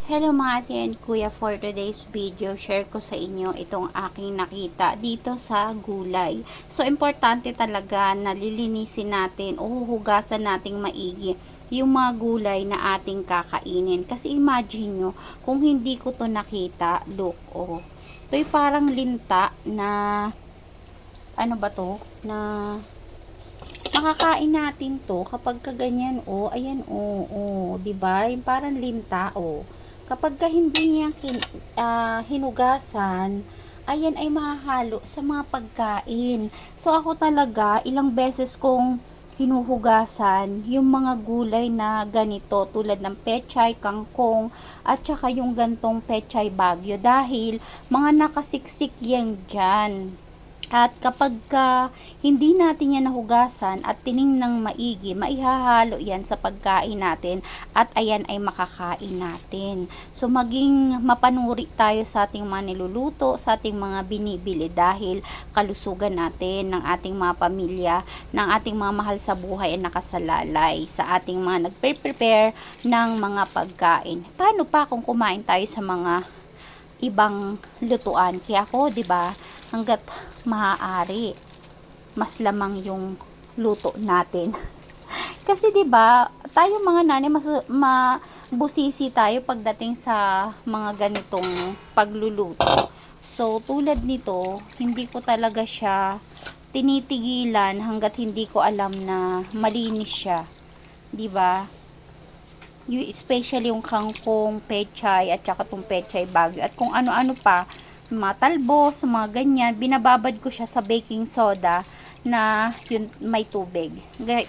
Hello mga ate and kuya, for today's video, share ko sa inyo itong aking nakita dito sa gulay. So, importante talaga na lilinisin natin o huhugasan nating maigi yung mga gulay na ating kakainin. Kasi imagine nyo, kung hindi ko to nakita, look, oh. Ito'y parang linta na, ano ba to? Na makakain natin to kapag kaganyan, oh, ayan, oh, oh, diba? Yung parang linta, oh. Kapag ka hindi niya hinugasan, ayan ay mahahalo sa mga pagkain. So, ako talaga, ilang beses kong hinuhugasan yung mga gulay na ganito, tulad ng pechay, kangkong, at saka yung gantong pechay bagyo, dahil mga nakasiksik yan dyan. At kapag hindi natin yan nahugasan at tiningnang maigi, maihahalo yan sa pagkain natin at ayan ay makakain natin. So maging mapanuri tayo sa ating mga niluluto, sa ating mga binibili, dahil kalusugan natin, ng ating mga pamilya, ng ating mga mahal sa buhay ay nakasalalay sa ating mga nagpe-prepare ng mga pagkain. Paano pa kung kumain tayo sa mga ibang lutuan? Kaya ako, 'di ba, hangga't maaari, mas lamang yung luto natin. Kasi 'di ba, tayo mga nanay mas mabusisi tayo pagdating sa mga ganitong pagluluto. So, tulad nito, hindi ko talaga siya tinitigilan hangga't hindi ko alam na malinis siya. 'Di ba? Yung especially yung kangkong, pechay, at saka tong pechay bagyo, at kung ano-ano pa, mga talbos, mga ganyan, binababad ko siya sa baking soda na yun, may tubig.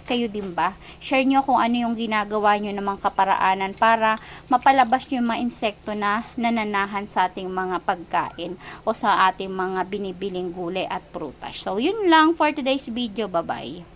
Kayo din ba? Share nyo kung ano yung ginagawa nyo namang kaparaanan para mapalabas nyo yung mga insekto na nananahan sa ating mga pagkain o sa ating mga binibiling gulay at prutas. So, yun lang for today's video. Bye-bye.